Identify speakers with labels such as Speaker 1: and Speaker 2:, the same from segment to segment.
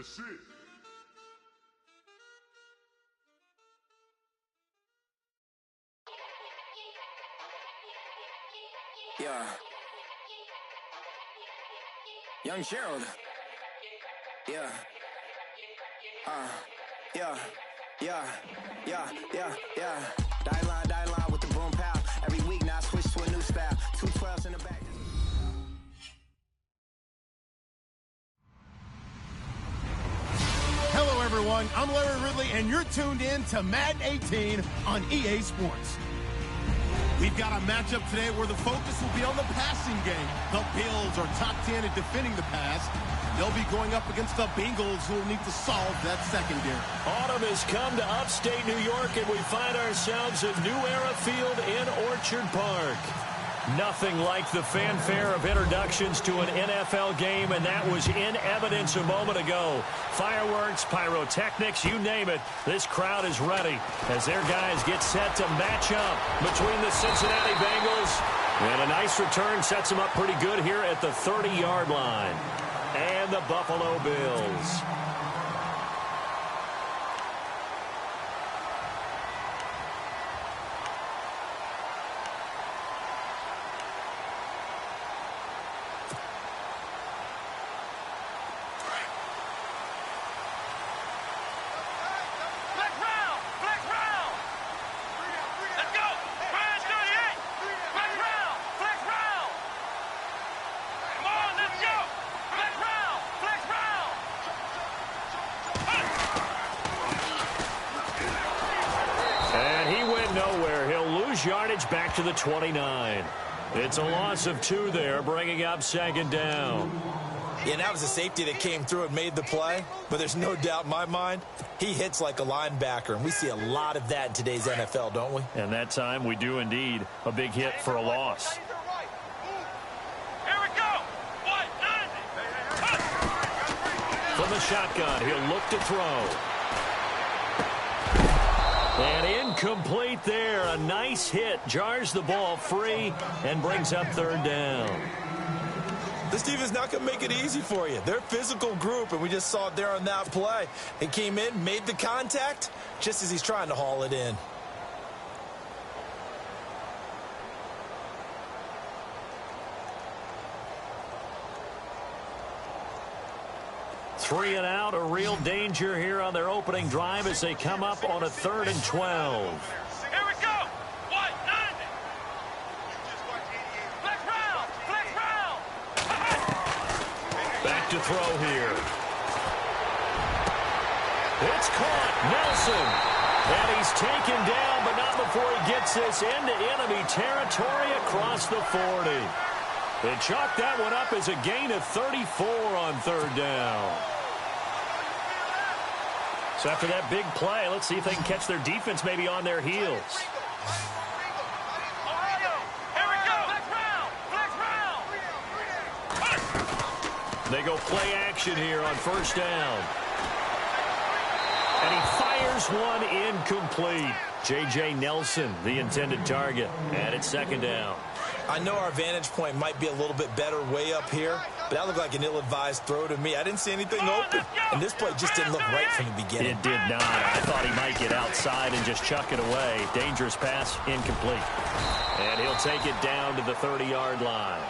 Speaker 1: That's it.
Speaker 2: Yeah. Young Gerald. Yeah. Yeah. Die line with the boom pow. Every week now I switch to a new style. 212s in the back.
Speaker 3: Hello, everyone. I'm Larry Ridley, and you're tuned in to Madden 18 on EA Sports. We've got a matchup today where the focus will be on the passing game. The Bills are top 10 at defending the pass. They'll be going up against the Bengals, who will need to solve that secondary.
Speaker 4: Autumn has come to upstate New York, and we find ourselves at New Era Field in Orchard Park. Nothing like the fanfare of introductions to an NFL game, and that was in evidence a moment ago. Fireworks, pyrotechnics, you name it. This crowd is ready as their guys get set to match up between the Cincinnati Bengals. And a nice return sets them up pretty good here at the 30-yard line. And the Buffalo Bills. Yardage back to the 29. It's a loss of 2 there, bringing up second down.
Speaker 5: Yeah, that was a safety that came through and made the play, but there's no doubt in my mind, he hits like a linebacker, and we see a lot of that in today's NFL, don't we?
Speaker 4: And that time we do indeed. A big hit for a loss.
Speaker 6: Here we go!
Speaker 4: From the shotgun, he'll look to throw. And incomplete there. A nice hit. Jars the ball free and brings up third down.
Speaker 5: This defense not going to make it easy for you. They're a physical group, and we just saw it there on that play. It came in, made the contact, just as he's trying to haul it in.
Speaker 4: Three and out, a real danger here on their opening drive as they come up on a 3rd and 12.
Speaker 6: Here we go! What? 90! Flex round! Flex round!
Speaker 4: Back to throw here. It's caught. Nelson. And he's taken down, but not before he gets this into enemy territory across the 40. They chalked that one up as a gain of 34 on 3rd down. So after that big play, let's see if they can catch their defense maybe on their heels. They go play action here on 1st down. And he fires one incomplete. J.J. Nelson, the intended target. And it's 2nd down.
Speaker 5: I know our vantage point might be a little bit better way up here, but that looked like an ill-advised throw to me. I didn't see anything open, and this play just didn't look right from the beginning.
Speaker 4: It did not. I thought he might get outside and just chuck it away. Dangerous pass, incomplete. And he'll take it down to the 30-yard line.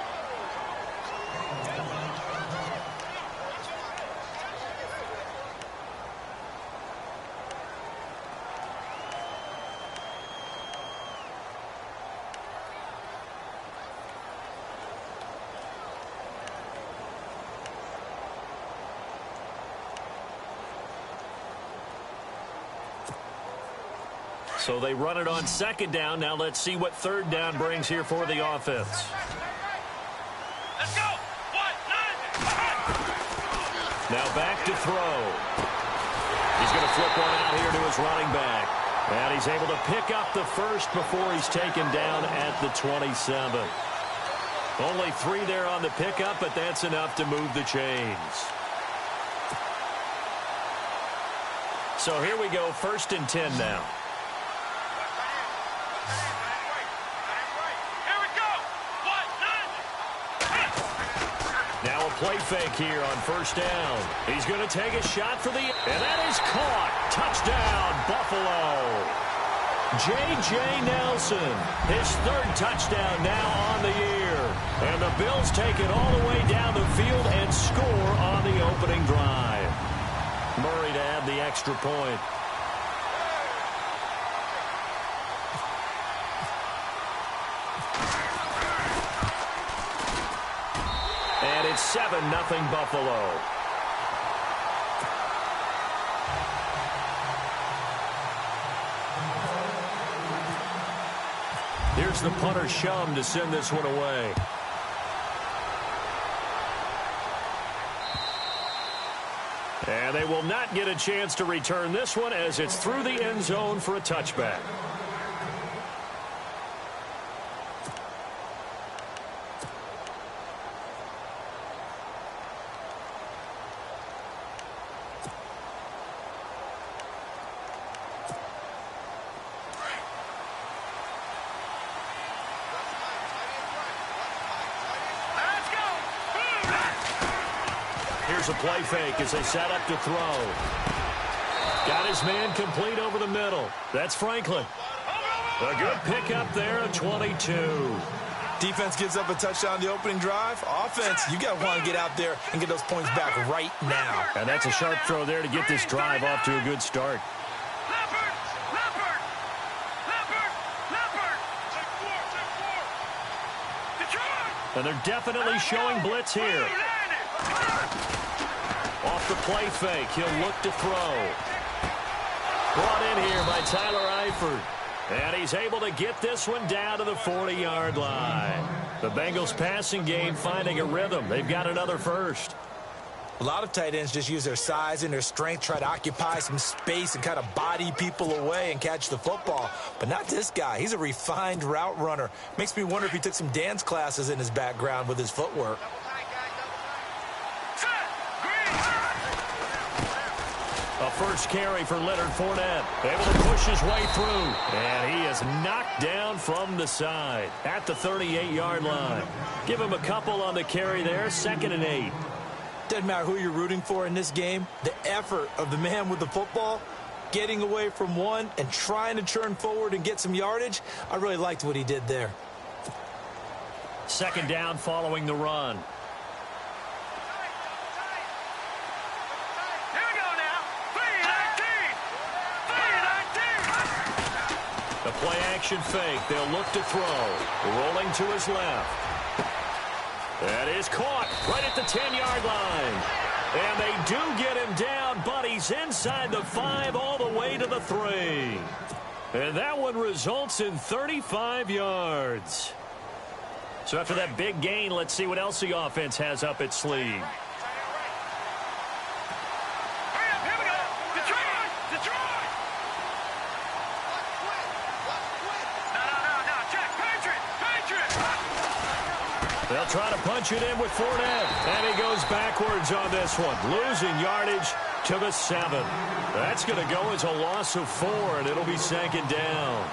Speaker 4: So they run it on 2nd down. Now let's see what 3rd down brings here for the offense.
Speaker 6: Let's go!
Speaker 4: Now back to throw. He's going to flip one out here to his running back. And he's able to pick up the first before he's taken down at the 27. Only 3 there on the pickup, but that's enough to move the chains. So here we go, 1st and 10 now. play fake here on first down. He's going to take a shot for and that is caught. Touchdown, Buffalo. J.J. Nelson, his third touchdown now on the year. And the Bills take it all the way down the field and score on the opening drive. Murray to add the extra point. And it's 7-0 Buffalo. Here's the punter Shum to send this one away. And they will not get a chance to return this one as it's through the end zone for a touchback. Here's a play fake as they set up to throw. Got his man complete over the middle. That's Franklin. A good pickup there at 22.
Speaker 5: Defense gives up a touchdown the opening drive. Offense, you got to want to get out there and get those points back right now.
Speaker 4: And that's a sharp throw there to get this drive off to a good start. And they're definitely showing blitz here. Off the play fake, he'll look to throw. Brought in here by Tyler Eifert. And he's able to get this one down to the 40-yard line. The Bengals passing game finding a rhythm. They've got another first.
Speaker 5: A lot of tight ends just use their size and their strength, try to occupy some space and kind of body people away and catch the football. But not this guy. He's a refined route runner. Makes me wonder if he took some dance classes in his background with his footwork.
Speaker 4: A first carry for Leonard Fournette. Able to push his way through. And he is knocked down from the side at the 38-yard line. Give him a couple on the carry there. 2nd and 8.
Speaker 5: Doesn't matter who you're rooting for in this game. The effort of the man with the football, getting away from one and trying to turn forward and get some yardage. I really liked what he did there.
Speaker 4: 2nd down following the run. The play action fake. They'll look to throw. Rolling to his left. That is caught right at the 10-yard line. And they do get him down, but he's inside the 5 all the way to the 3. And that one results in 35 yards. So after that big gain, let's see what else the offense has up its sleeve. They'll try to punch it in with Fournette. And he goes backwards on this one. Losing yardage to the 7. That's going to go as a loss of 4, and it'll be 2nd down.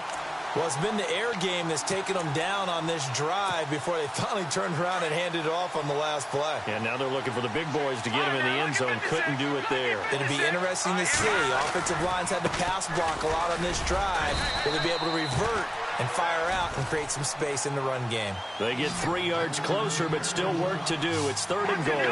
Speaker 5: Well, it's been the air game that's taken them down on this drive before they finally turned around and handed it off on the last play.
Speaker 4: And now they're looking for the big boys to get him in the end zone. Couldn't do it there.
Speaker 5: It'll be interesting to see. Offensive lines had to pass block a lot on this drive. Will they be able to revert and fire out and create some space in the run game?
Speaker 4: They get 3 yards closer, but still work to do. It's 3rd and goal.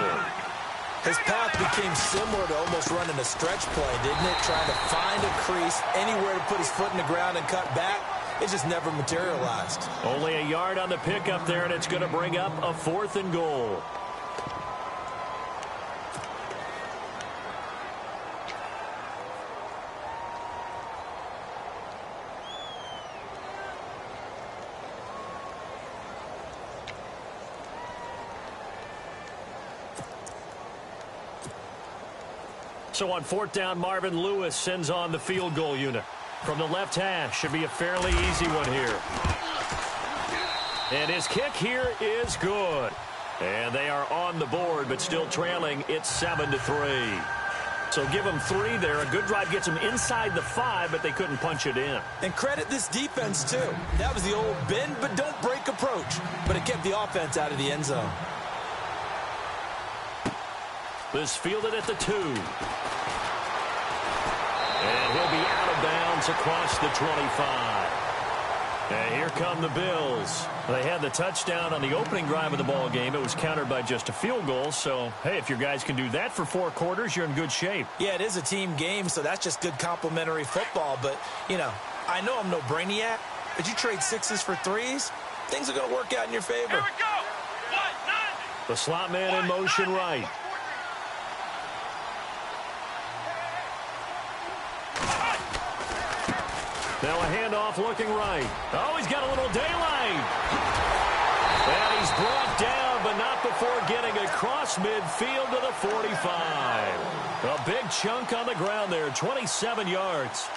Speaker 5: His path became similar to almost running a stretch play, didn't it? Trying to find a crease, anywhere to put his foot in the ground and cut back. It just never materialized.
Speaker 4: Only a yard on the pickup there, and it's going to bring up a 4th and goal. So on 4th down, Marvin Lewis sends on the field goal unit. From the left hash, should be a fairly easy one here. And his kick here is good. And they are on the board, but still trailing. It's 7-3. So give them 3 there. A good drive gets them inside the 5, but they couldn't punch it in.
Speaker 5: And credit this defense, too. That was the old bend but don't break approach. But it kept the offense out of the end zone.
Speaker 4: This fielded at the 2. And he'll be out of bounds across the 25. And here come the Bills. They had the touchdown on the opening drive of the ball game. It was countered by just a field goal. So, hey, if your guys can do that for 4 quarters, you're in good shape.
Speaker 5: Yeah, it is a team game, so that's just good complimentary football. But, you know I'm no brainiac, but you trade 6s for 3s, things are going to work out in your favor.
Speaker 6: Here we go. What? 90.
Speaker 4: The slot man in motion right. Now a handoff looking right. Oh, he's got a little daylight. And he's brought down, but not before getting across midfield to the 45. A big chunk on the ground there, 27 yards.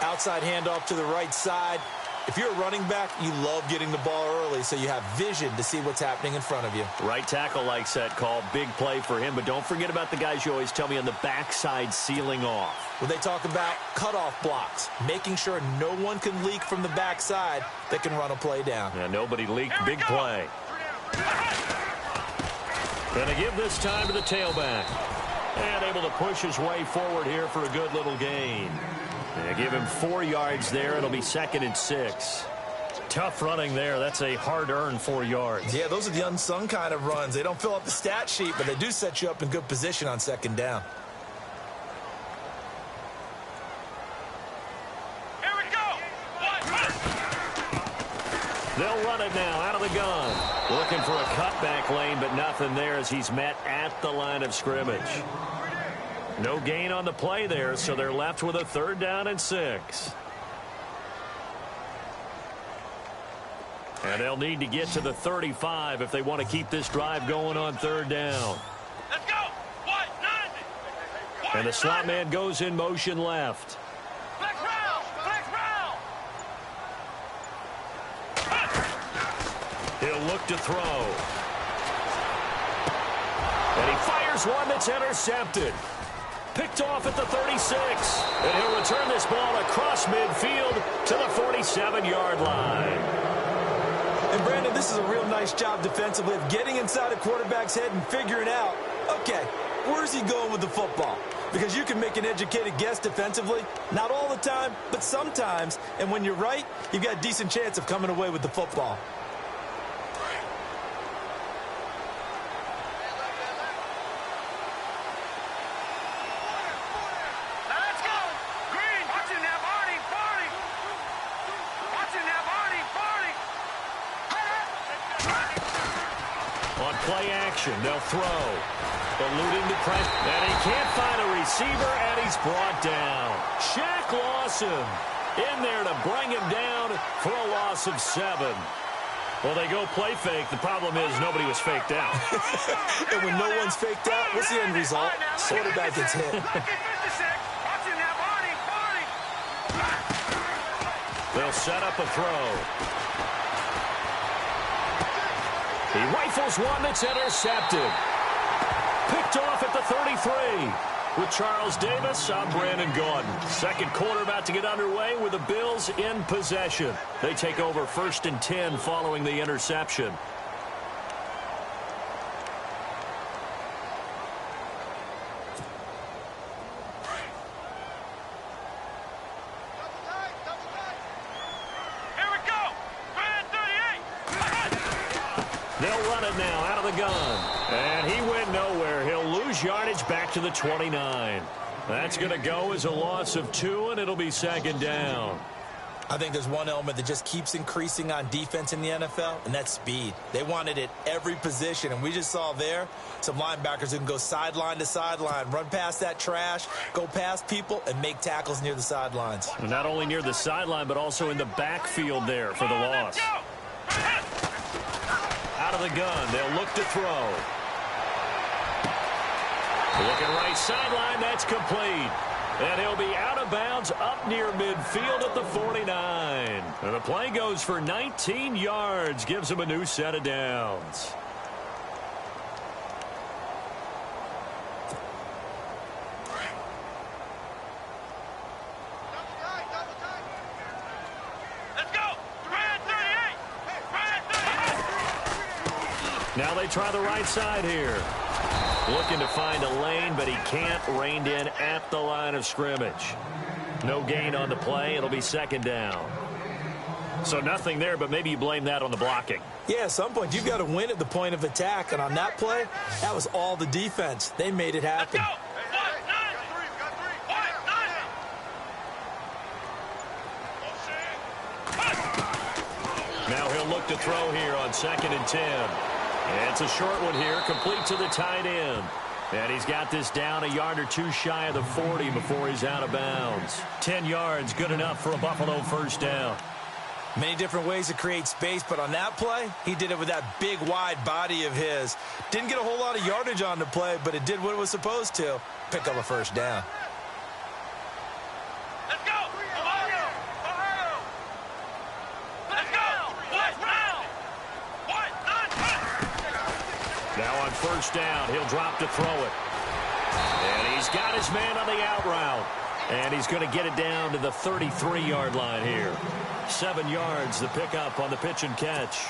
Speaker 5: Outside handoff to the right side. If you're a running back, you love getting the ball early so you have vision to see what's happening in front of you.
Speaker 4: Right tackle likes that call. Big play for him, but don't forget about the guys you always tell me on the backside sealing off.
Speaker 5: When they talk about cutoff blocks, making sure no one can leak from the backside that can run a play down.
Speaker 4: Yeah, nobody leaked. Big play. Going to give this time to the tailback. And able to push his way forward here for a good little gain. They give him 4 yards there. It'll be 2nd and 6. Tough running there. That's a hard-earned 4 yards.
Speaker 5: Yeah, those are the unsung kind of runs. They don't fill up the stat sheet, but they do set you up in good position on 2nd down.
Speaker 6: Here we go. What?
Speaker 4: They'll run it now out of the gun. Looking for a cutback lane, but nothing there as he's met at the line of scrimmage. No gain on the play there, so they're left with a 3rd down and 6. And they'll need to get to the 35 if they want to keep this drive going on 3rd down.
Speaker 6: Let's go. What? 90.
Speaker 4: And the slot man goes in motion left.
Speaker 6: Flex round. Flex round.
Speaker 4: He'll look to throw. And he fires one that's intercepted. Picked off at the 36. And he'll return this ball across midfield to the 47-yard line.
Speaker 5: And, Brandon, this is a real nice job defensively of getting inside a quarterback's head and figuring out, okay, where's he going with the football? Because you can make an educated guess defensively. Not all the time, but sometimes. And when you're right, you've got a decent chance of coming away with the football.
Speaker 4: Play action. They'll throw. Eluding the press. And he can't find a receiver, and he's brought down. Shaq Lawson in there to bring him down for a loss of 7. Well, they go play fake. The problem is nobody was faked out.
Speaker 5: And when no one's faked out, what's the end result? Quarterback gets hit.
Speaker 4: They'll set up a throw. He rifles one that's intercepted. Picked off at the 33. With Charles Davis, I'm Brandon Gordon. 2nd quarter about to get underway with the Bills in possession. They take over 1st and 10 following the interception. They'll run it now out of the gun. And he went nowhere. He'll lose yardage back to the 29. That's going to go as a loss of 2, and it'll be 2nd down.
Speaker 5: I think there's one element that just keeps increasing on defense in the NFL, and that's speed. They want it at every position, and we just saw there some linebackers who can go sideline to sideline, run past that trash, go past people, and make tackles near the sidelines.
Speaker 4: Not only near the sideline, but also in the backfield there for the loss. Out of the gun, they'll look to throw. Looking right sideline, that's complete. And he'll be out of bounds up near midfield at the 49. And the play goes for 19 yards, gives him a new set of downs. Now they try the right side here. Looking to find a lane, but he can't. Reined in at the line of scrimmage. No gain on the play. It'll be second down. So nothing there, but maybe you blame that on the blocking.
Speaker 5: Yeah, at some point, you've got to win at the point of attack. And on that play, that was all the defense. They made it happen.
Speaker 4: Now he'll look to throw here on 2nd and 10. And it's a short one here, complete to the tight end. And he's got this down a yard or two shy of the 40 before he's out of bounds. 10 yards, good enough for a Buffalo first down.
Speaker 5: Many different ways to create space, but on that play, he did it with that big, wide body of his. Didn't get a whole lot of yardage on the play, but it did what it was supposed to. Pick up a first down.
Speaker 6: Let's go! Ohio! Ohio! Let's go! What now? What?
Speaker 4: Now on first down, he'll drop to throw it. And he's got his man on the out route. And he's going to get it down to the 33-yard line here. 7 yards, the pickup on the pitch and catch.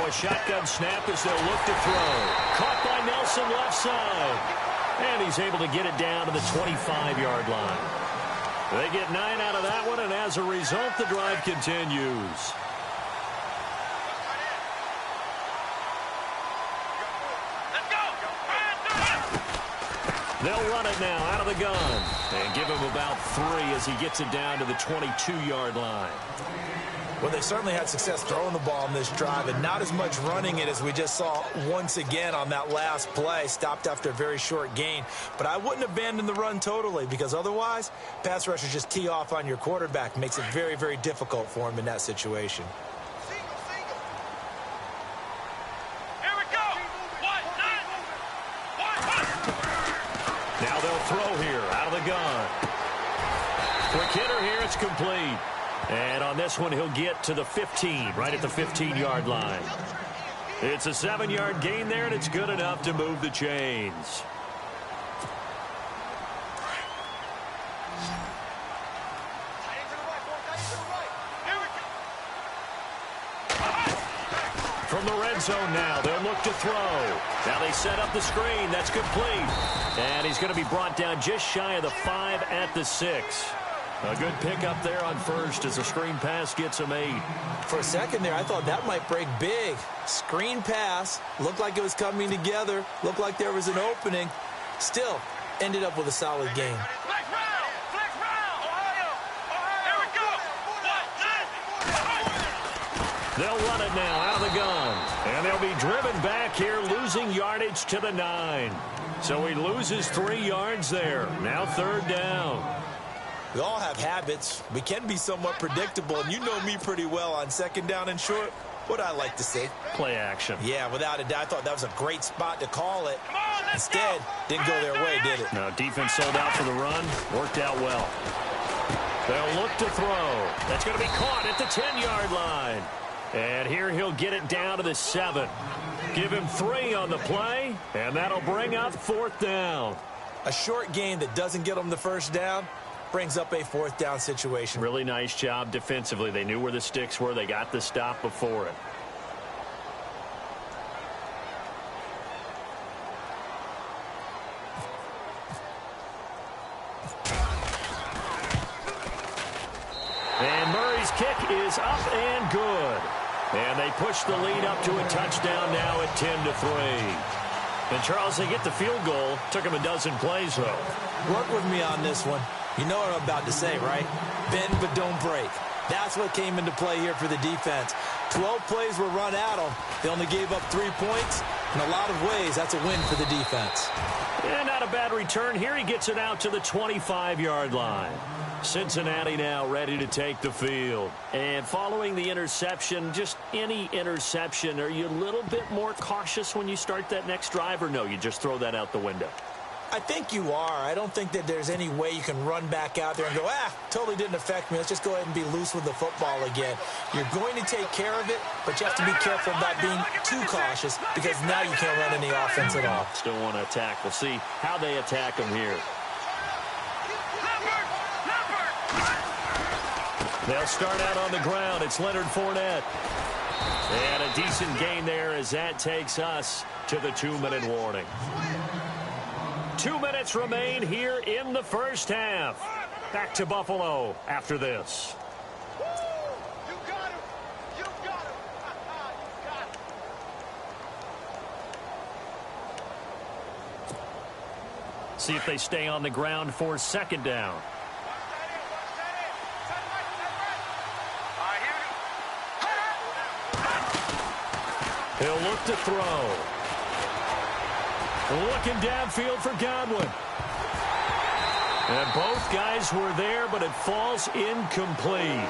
Speaker 4: Shotgun snap as they'll look to throw. Caught by Nelson left side. And he's able to get it down to the 25-yard line. They get 9 out of that one, and as a result, the drive continues. They'll run it now out of the gun and give him about 3 as he gets it down to the 22-yard line.
Speaker 5: Well, they certainly had success throwing the ball on this drive and not as much running it as we just saw once again on that last play. Stopped after a very short gain. But I wouldn't abandon the run totally because otherwise, pass rushers just tee off on your quarterback. Makes it very, very difficult for him in that situation.
Speaker 6: Here we go.
Speaker 4: Now they'll throw here out of the gun. Quick hitter here. It's complete. And on this one, he'll get to the 15, right at the 15-yard line. It's a 7-yard gain there, and it's good enough to move the chains. From the red zone now, they'll look to throw. Now they set up the screen. That's complete. And he's going to be brought down just shy of the 5 at the 6. A good pickup there on first as a screen pass gets him 8.
Speaker 5: For a second there, I thought that might break big. Screen pass. Looked like it was coming together. Looked like there was an opening. Still, ended up with a solid game.
Speaker 6: Flex round! Flex round! Ohio! Here we go!
Speaker 4: They'll run it now out of the gun. And they'll be driven back here, losing yardage to the 9. So he loses 3 yards there. Now 3rd down.
Speaker 5: We all have habits. We can be somewhat predictable, and you know me pretty well on 2nd down and short. What I like to see.
Speaker 4: Play action.
Speaker 5: Yeah, without a doubt. I thought that was a great spot to call it.
Speaker 6: Come on, let's
Speaker 5: Instead,
Speaker 6: go.
Speaker 5: didn't go their way, did it?
Speaker 4: No, defense sold out for the run. Worked out well. They'll look to throw. That's going to be caught at the 10-yard line. And here he'll get it down to the 7. Give him 3 on the play, and that'll bring up 4th down.
Speaker 5: A short gain that doesn't get them the first down brings up a 4th down situation.
Speaker 4: Really nice job defensively. They knew where the sticks were. They got the stop before it. And Murray's kick is up and good. And they push the lead up to a touchdown now at 10-3. And, Charles, they get the field goal. Took them a dozen plays, though.
Speaker 5: Work with me on this one. You know what I'm about to say, right? Bend but don't break. That's what came into play here for the defense. 12 plays were run at them. They only gave up 3 points. In a lot of ways, that's a win for the defense.
Speaker 4: And not a bad return here. He gets it out to the 25-yard line. Cincinnati now ready to take the field. And following the interception, just any interception, are you a little bit more cautious when you start that next drive, or no, you just throw that out the window?
Speaker 5: I think you are. I don't think that there's any way you can run back out there and go, totally didn't affect me. Let's just go ahead and be loose with the football again. You're going to take care of it, but you have to be careful about being too cautious because now you can't run any offense at all.
Speaker 4: Still want to attack. We'll see how they attack them here. They'll start out on the ground. It's Leonard Fournette. And a decent gain there as that takes us to the 2-minute warning. 2 minutes remain here in the first half. Back to Buffalo after this.
Speaker 6: You got him. You got him. You got him.
Speaker 4: See if they stay on the ground for second down. He'll look to throw. Looking downfield for Godwin. And both guys were there, but it falls incomplete.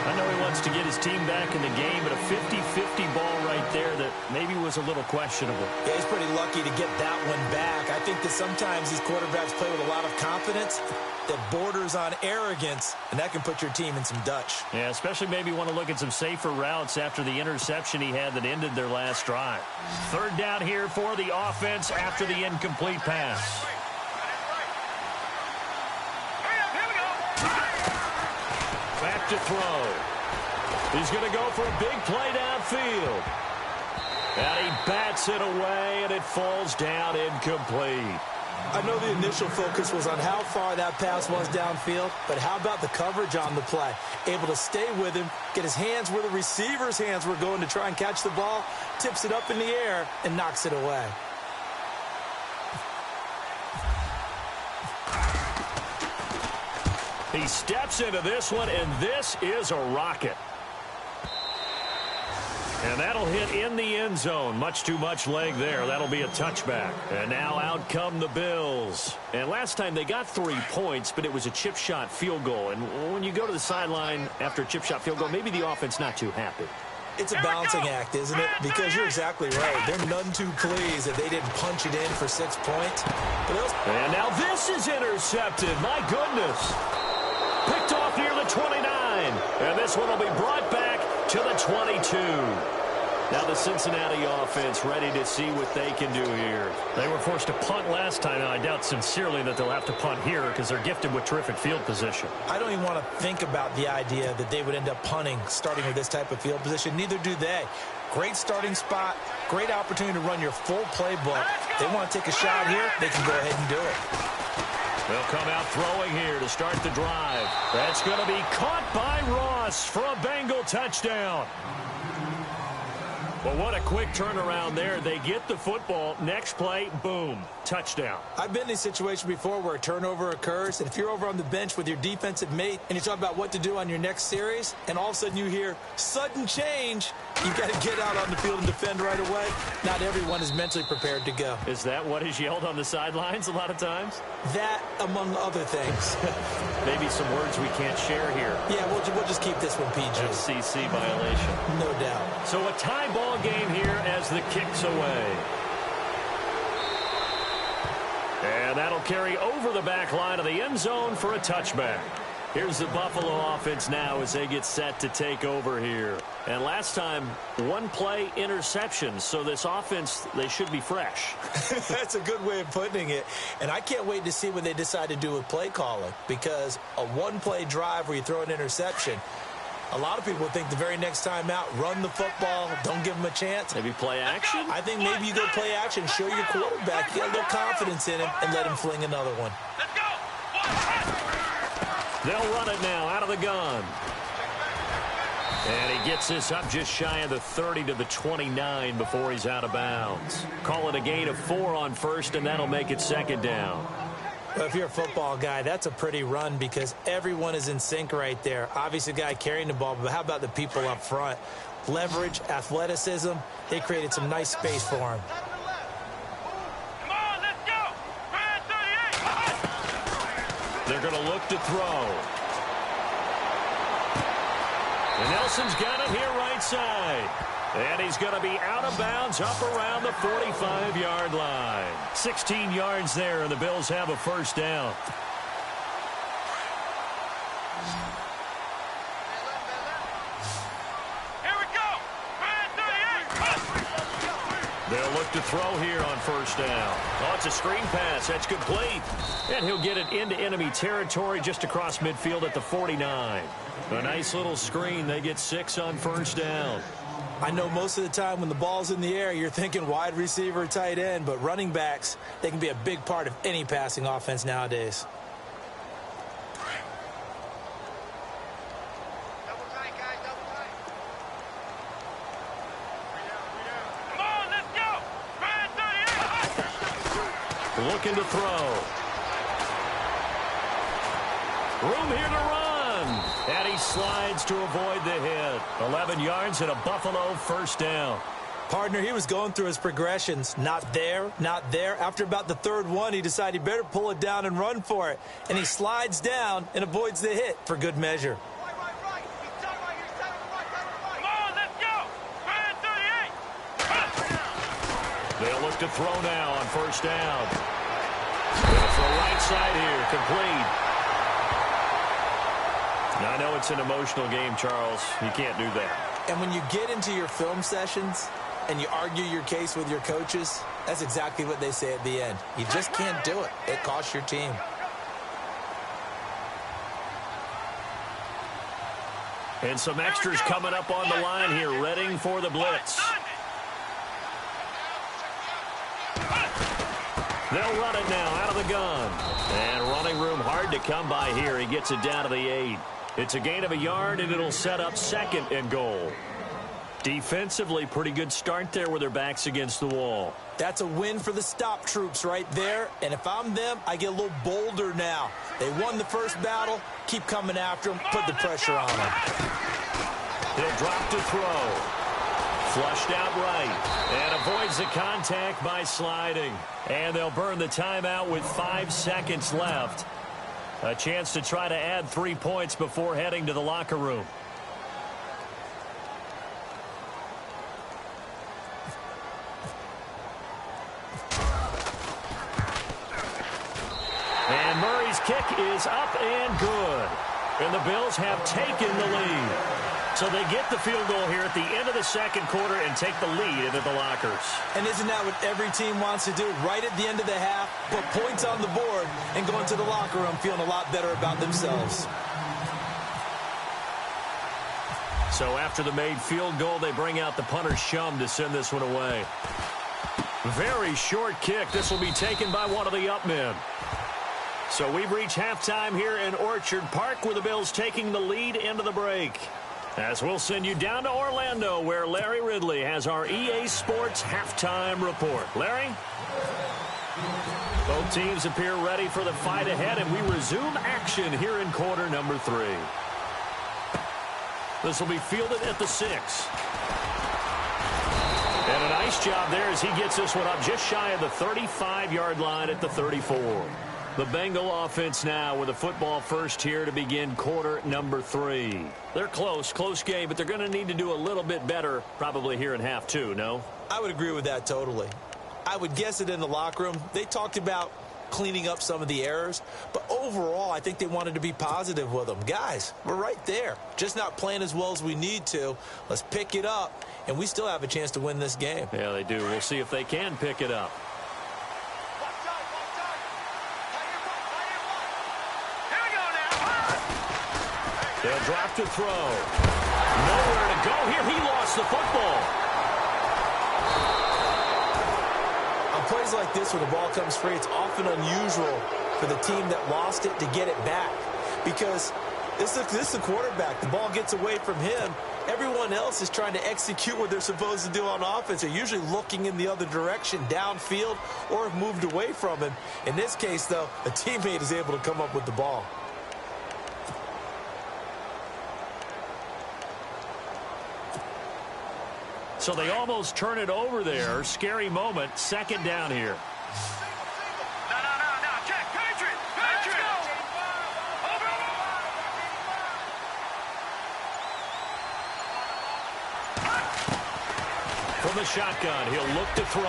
Speaker 4: I know he wants to get his team back in the game, but a 50-50 ball right there that maybe was a little questionable.
Speaker 5: Yeah, he's pretty lucky to get that one back. I think that sometimes these quarterbacks play with a lot of confidence that borders on arrogance, and that can put your team in some Dutch.
Speaker 4: Yeah, especially maybe want to look at some safer routes after the interception he had that ended their last drive. Third down here for the offense after the incomplete pass. Back to throw. He's going to go for a big play downfield. And he bats it away, and it falls down incomplete.
Speaker 5: I know the initial focus was on how far that pass was downfield, but how about the coverage on the play? Able to stay with him, get his hands where the receiver's hands were going to try and catch the ball, tips it up in the air, and knocks it away.
Speaker 4: He steps into this one, and this is a rocket. And that'll hit in the end zone. Much too much leg there. That'll be a touchback. And now out come the Bills. And last time they got 3 points, but it was a chip shot field goal. And when you go to the sideline after a chip shot field goal, maybe the offense not too happy.
Speaker 5: It's a balancing act, isn't it? Because you're exactly right. They're none too pleased that they didn't punch it in for 6 points.
Speaker 4: And now this is intercepted. My goodness. Picked off near the 29. And this one will be brought back to the 22. Now the Cincinnati offense ready to see what they can do here. They were forced to punt last time. Now, I doubt sincerely that they'll have to punt here because they're gifted with terrific field position.
Speaker 5: I don't even want to think about the idea that they would end up punting starting with this type of field position. Neither do they. Great starting spot. Great opportunity to run your full playbook. They want to take a shot here. They can go ahead and do it.
Speaker 4: They'll come out throwing here to start the drive. That's going to be caught by Ross for a Bengal touchdown. Well, what a quick turnaround there. They get the football. Next play, boom, touchdown.
Speaker 5: I've been in a situation before where a turnover occurs, and if you're over on the bench with your defensive mate and you talk about what to do on your next series, and all of a sudden you hear sudden change, you've got to get out on the field and defend right away. Not everyone is mentally prepared to go.
Speaker 4: Is that what is yelled on the sidelines a lot of times?
Speaker 5: That, among other things.
Speaker 4: Maybe some words we can't share here.
Speaker 5: Yeah, we'll just keep this one PG.
Speaker 4: FCC violation.
Speaker 5: No doubt.
Speaker 4: So a tie ball game here as the kick's away. And that'll carry over the back line of the end zone for a touchback. Here's the Buffalo offense now as they get set to take over here. And last time, one play interception. So this offense, they should be fresh.
Speaker 5: That's a good way of putting it. And I can't wait to see what they decide to do with play calling. Because a one-play drive where you throw an interception, a lot of people think the very next time out, run the football, don't give them a chance.
Speaker 4: Maybe play action?
Speaker 5: I think maybe you go play action, show your quarterback, you got a little confidence in him, and let him fling another one.
Speaker 6: Let's go.
Speaker 4: They'll run it now out of the gun. And he gets this up just shy of the 30 to the 29 before he's out of bounds. Call it a gain of 4 on first, and that'll make it second down.
Speaker 5: Well, if you're a football guy, that's a pretty run because everyone is in sync right there. Obviously, the guy carrying the ball, but how about the people up front? Leverage, athleticism, they created some nice space for him.
Speaker 6: Come on, let's go. Brad 38.
Speaker 4: They're going to look to throw. And Nelson's got it here right side. And he's going to be out of bounds up around the 45-yard line. 16 yards there, and the Bills have a first down.
Speaker 6: Here we go. Man 38.
Speaker 4: They'll look to throw here on first down. Oh, it's a screen pass. That's complete. And he'll get it into enemy territory just across midfield at the 49. A nice little screen. They get 6 on first down.
Speaker 5: I know most of the time when the ball's in the air, you're thinking wide receiver, tight end, but running backs, they can be a big part of any passing offense nowadays.
Speaker 6: Double tight, guys. Double tight. Come on, let's go. Man 38.
Speaker 4: Looking to throw. Room here to run. And he slides to avoid the hit. 11 yards and a Buffalo first down.
Speaker 5: Partner, he was going through his progressions. Not there, not there. After about the third one, he decided he better pull it down and run for it. And he slides down and avoids the hit for good measure.
Speaker 6: Right. He's done right here. Center to right. Come on, let's go. Man 38.
Speaker 4: They'll look to throw now on first down. Going to throw right side here. Complete. Now, I know it's an emotional game, Charles. You can't do that.
Speaker 5: And when you get into your film sessions and you argue your case with your coaches, that's exactly what they say at the end. You just can't do it. It costs your team.
Speaker 4: And some extras coming up on the line here, readying for the blitz. They'll run it now out of the gun. And running room hard to come by here. He gets it down to the 8. It's a gain of a yard, and it'll set up 2nd and goal. Defensively, pretty good start there with their backs against the wall.
Speaker 5: That's a win for the stop troops right there. And if I'm them, I get a little bolder now. They won the first battle. Keep coming after them. Put the pressure on them.
Speaker 4: He'll drop to throw. Flushed out right. And avoids the contact by sliding. And they'll burn the timeout with 5 seconds left. A chance to try to add 3 points before heading to the locker room. And Murray's kick is up and good. And the Bills have taken the lead. So they get the field goal here at the end of the second quarter and take the lead into the lockers.
Speaker 5: And isn't that what every team wants to do? Right at the end of the half, put points on the board, and go into the locker room feeling a lot better about themselves.
Speaker 4: So after the made field goal, they bring out the punter Shum to send this one away. Very short kick. This will be taken by one of the up men. So we've reached halftime here in Orchard Park with the Bills taking the lead into the break. As we'll send you down to Orlando, where Larry Ridley has our EA Sports halftime report. Larry? Both teams appear ready for the fight ahead, and we resume action here in quarter number 3. This will be fielded at the 6. And a nice job there as he gets this one up just shy of the 35-yard line at the 34. The Bengal offense now with a football first here to begin quarter number 3. They're close game, but they're going to need to do a little bit better probably here in half 2, no?
Speaker 5: I would agree with that totally. I would guess it in the locker room. They talked about cleaning up some of the errors, but overall I think they wanted to be positive with them. Guys, we're right there. Just not playing as well as we need to. Let's pick it up, and we still have a chance to win this game.
Speaker 4: Yeah, they do. We'll see if they can pick it up. They'll drop to throw. Nowhere to go here. He lost the football.
Speaker 5: On plays like this where the ball comes free, it's often unusual for the team that lost it to get it back. Because this is the quarterback. The ball gets away from him. Everyone else is trying to execute what they're supposed to do on offense. They're usually looking in the other direction, downfield, or have moved away from him. In this case, though, a teammate is able to come up with the ball.
Speaker 4: So they almost turn it over there. Scary moment. Second down here.
Speaker 6: No. Check. Patriot.
Speaker 4: From the shotgun, he'll look to throw.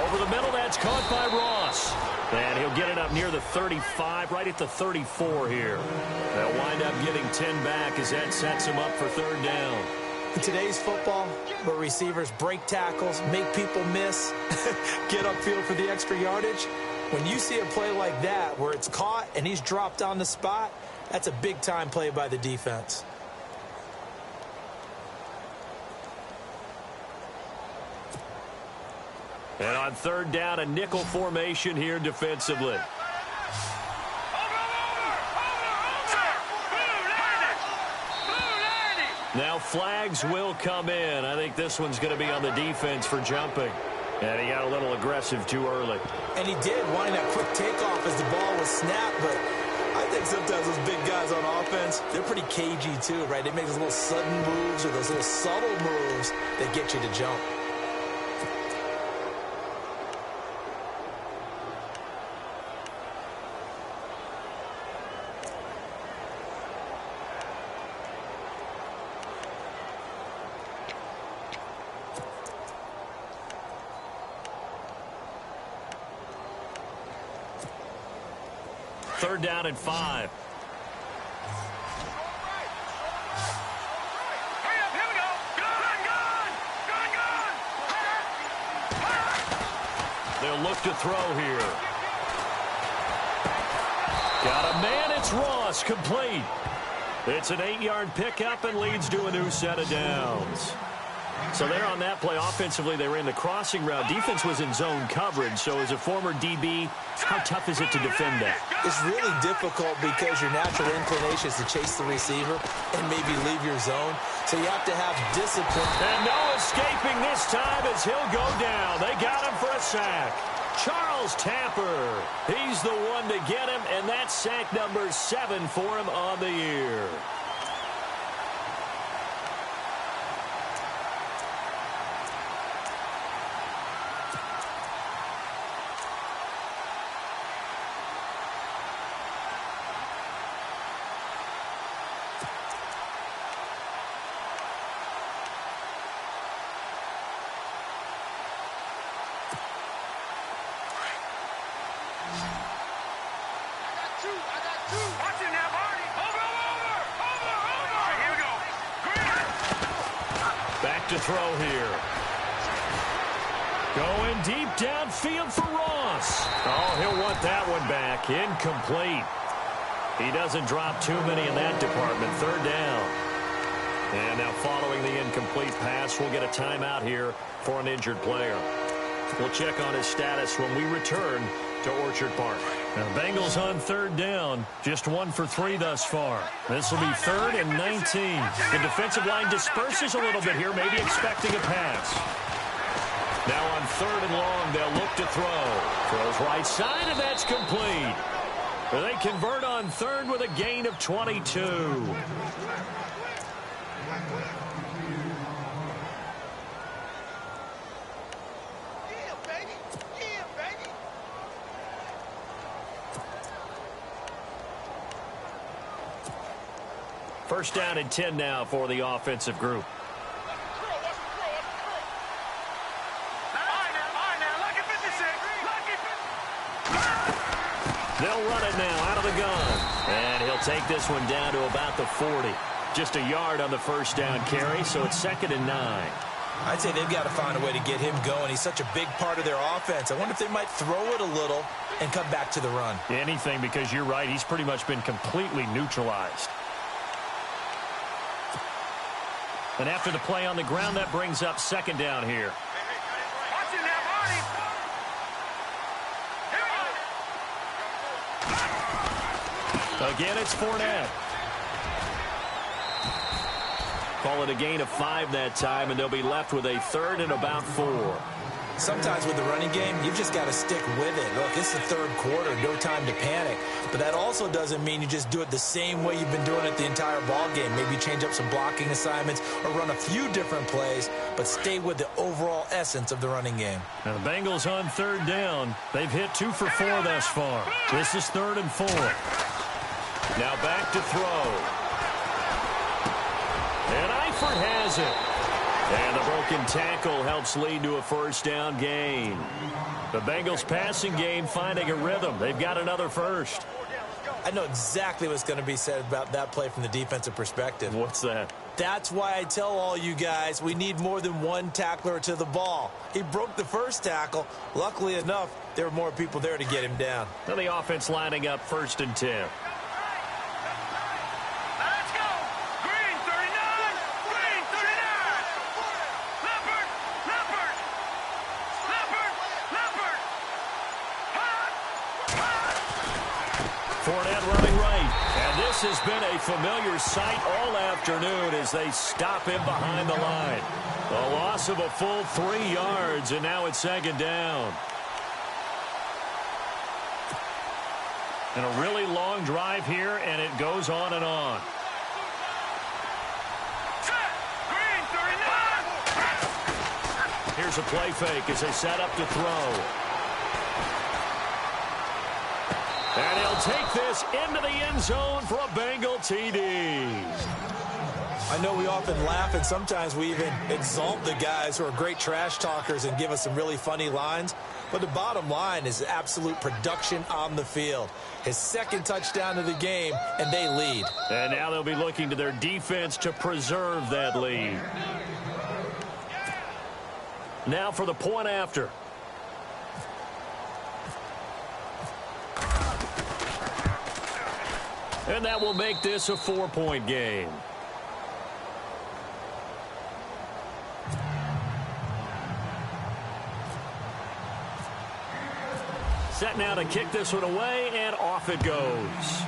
Speaker 4: Over the middle, that's caught by Ross. And he'll get it up near the 35, right at the 34 here. They'll wind up getting 10 back as that sets him up for third down.
Speaker 5: In today's football, where receivers break tackles, make people miss, get upfield for the extra yardage, when you see a play like that where it's caught and he's dropped on the spot, that's a big-time play by the defense.
Speaker 4: And on third down, a nickel formation here defensively. Now flags will come in. I think this one's going to be on the defense for jumping. And he got a little aggressive too early.
Speaker 5: And he did, wanting that quick takeoff as the ball was snapped. But I think sometimes those big guys on offense, they're pretty cagey too, right? They make those little sudden moves or those little subtle moves that get you to jump.
Speaker 4: Third down and 5. They'll look to throw here. Got a man, it's Ross, complete. It's an 8-yard pickup and leads to a new set of downs. So there on that play, offensively, they ran the crossing route. Defense was in zone coverage, so as a former DB, how tough is it to defend that?
Speaker 5: It's really difficult because your natural inclination is to chase the receiver and maybe leave your zone. So you have to have discipline.
Speaker 4: And no escaping this time as he'll go down. They got him for a sack. Charles Tapper, he's the one to get him, and that's sack number 7 for him on the year. To throw here. Going deep downfield for Ross. Oh, he'll want that one back. Incomplete. He doesn't drop too many in that department. Third down. And now following the incomplete pass, we'll get a timeout here for an injured player. We'll check on his status when we return to Orchard Park. Now, Bengals on third down, just 1 for 3 thus far. This will be 3rd and 19. The defensive line disperses a little bit here, maybe expecting a pass. Now on 3rd and long, they'll look to throw. Throws right side, and that's complete. They convert on 3rd with a gain of 22. First down and 10 now for the offensive group. They'll run it now out of the gun. And he'll take this one down to about the 40. Just a yard on the first down carry, so it's 2nd and 9.
Speaker 5: I'd say they've got to find a way to get him going. He's such a big part of their offense. I wonder if they might throw it a little and come back to the run.
Speaker 4: Anything, because you're right. He's pretty much been completely neutralized. And after the play on the ground, that brings up 2nd down here. Again, it's Fournette. Call it a gain of 5 that time, and they'll be left with a 3rd and about 4.
Speaker 5: Sometimes with the running game, you've just got to stick with it. Look, it's the 3rd quarter, no time to panic. But that also doesn't mean you just do it the same way you've been doing it the entire ball game. Maybe change up some blocking assignments or run a few different plays, but stay with the overall essence of the running game.
Speaker 4: Now the Bengals on 3rd down. They've hit 2 for 4 thus far. This is 3rd and 4. Now back to throw. And Eifert has it. And the broken tackle helps lead to a first down gain. The Bengals passing game finding a rhythm. They've got another first.
Speaker 5: I know exactly what's going to be said about that play from the defensive perspective.
Speaker 4: What's that?
Speaker 5: That's why I tell all you guys we need more than one tackler to the ball. He broke the first tackle. Luckily enough, there were more people there to get him down.
Speaker 4: Now the offense lining up 1st and 10.
Speaker 6: Let's go! Green 39! Green 39! Leopard! Leopard! Leopard! Leopard!
Speaker 4: Fournette running right. And this has been a familiar sight all afternoon as they stop him behind the line. A loss of a full 3 yards, and now it's 2nd down. And a really long drive here, and it goes on and on.
Speaker 6: Set! Green 39!
Speaker 4: Here's a play fake as they set up to throw. And he'll take this into the end zone for a Bengal TD.
Speaker 5: I know we often laugh, and sometimes we even exalt the guys who are great trash talkers and give us some really funny lines. But the bottom line is absolute production on the field. His 2nd touchdown of the game, and they lead.
Speaker 4: And now they'll be looking to their defense to preserve that lead. Now for the point after. And that will make this a 4-point game. Set now to kick this one away, and off it goes.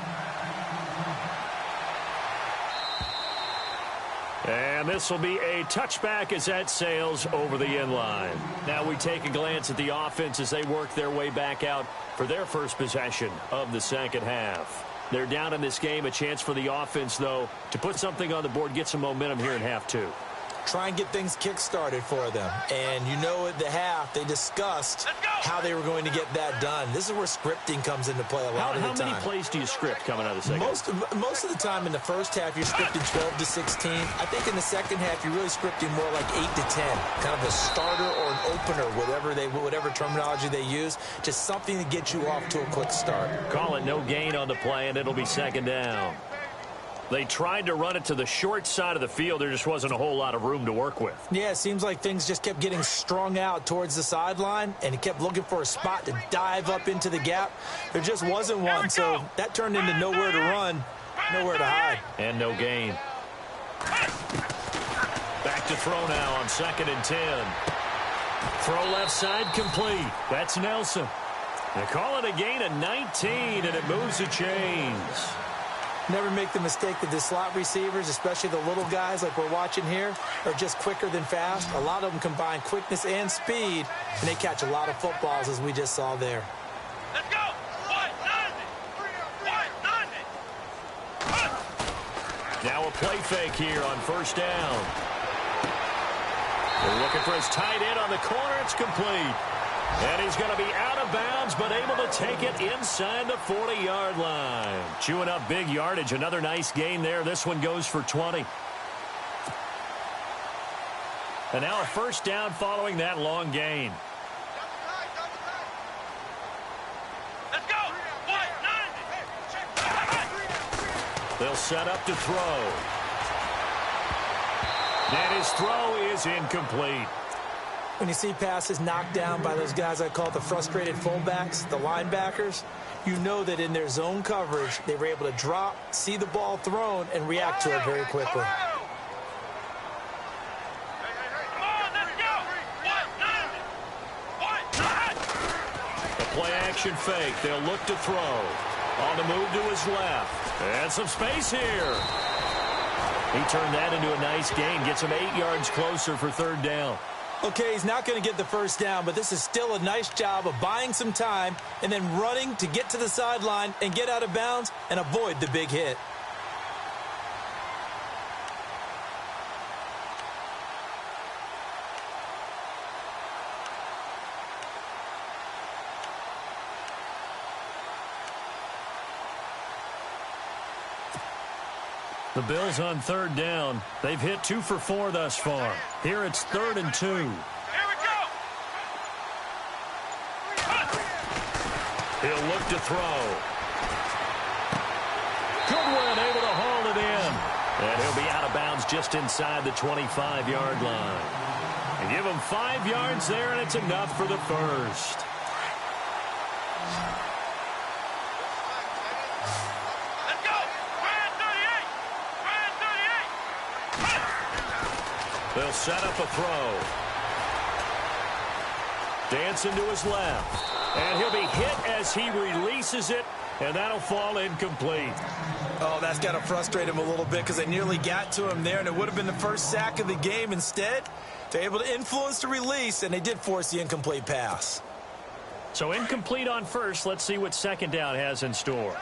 Speaker 4: And this will be a touchback as that sails over the end line. Now we take a glance at the offense as they work their way back out for their first possession of the 2nd half. They're down in this game. A chance for the offense, though, to put something on the board, get some momentum here in half 2.
Speaker 5: Try and get things kick-started for them. And you know at the half, they discussed how they were going to get that done. This is where scripting comes into play a lot of the time.
Speaker 4: How many plays do you script coming out of the 2nd?
Speaker 5: Most of the time in the first half, you're scripting 12 to 16. I think in the 2nd half, you're really scripting more like 8 to 10. Kind of a starter or an opener, whatever terminology they use. Just something to get you off to a quick start.
Speaker 4: Call it no gain on the play, and it'll be 2nd down. They tried to run it to the short side of the field. There just wasn't a whole lot of room to work with.
Speaker 5: Yeah, it seems like things just kept getting strung out towards the sideline, and he kept looking for a spot to dive up into the gap. There just wasn't one, so that turned into nowhere to run, nowhere to hide.
Speaker 4: And no gain. Back to throw now on 2nd and 10. Throw left side complete. That's Nelson. They call it a gain of 19, and it moves the chains.
Speaker 5: Never make the mistake that the slot receivers, especially the little guys like we're watching here, are just quicker than fast. A lot of them combine quickness and speed, and they catch a lot of footballs, as we just saw there.
Speaker 6: Let's go! White 90!
Speaker 4: Now a play fake here on 1st down. They're looking for his tight end on the corner. It's complete. And he's going to be out of bounds, but able to take it inside the 40-yard line. Chewing up big yardage. Another nice gain there. This one goes for 20. And now a 1st down following that long gain.
Speaker 6: Let's go! White 90!
Speaker 4: They'll set up to throw. And his throw is incomplete.
Speaker 5: When you see passes knocked down by those guys I call the frustrated fullbacks, the linebackers, you know that in their zone coverage, they were able to drop, see the ball thrown, and react to it very quickly.
Speaker 6: Come on, let's go! White 90!
Speaker 4: The play action fake. They'll look to throw. On the move to his left. And some space here. He turned that into a nice gain. Gets him 8 yards closer for 3rd down.
Speaker 5: Okay, he's not going to get the 1st down, but this is still a nice job of buying some time and then running to get to the sideline and get out of bounds and avoid the big hit.
Speaker 4: The Bills on third down. They've hit 2 for 4 thus far. Here it's 3rd and 2.
Speaker 6: Here we go.
Speaker 4: He'll look to throw. Goodwin able to haul it in. And he'll be out of bounds just inside the 25-yard line. And give him 5 yards there, and it's enough for the first.
Speaker 6: Let's go. Ryan 38. Ryan 38.
Speaker 4: They'll set up a throw. Dancing to his left. And he'll be hit as he releases it, and that'll fall incomplete.
Speaker 5: Oh, that's got to frustrate him a little bit because they nearly got to him there, and it would have been the first sack of the game. Instead, they're able to influence the release, and they did force the incomplete pass.
Speaker 4: So incomplete on first. Let's see what second down has in store.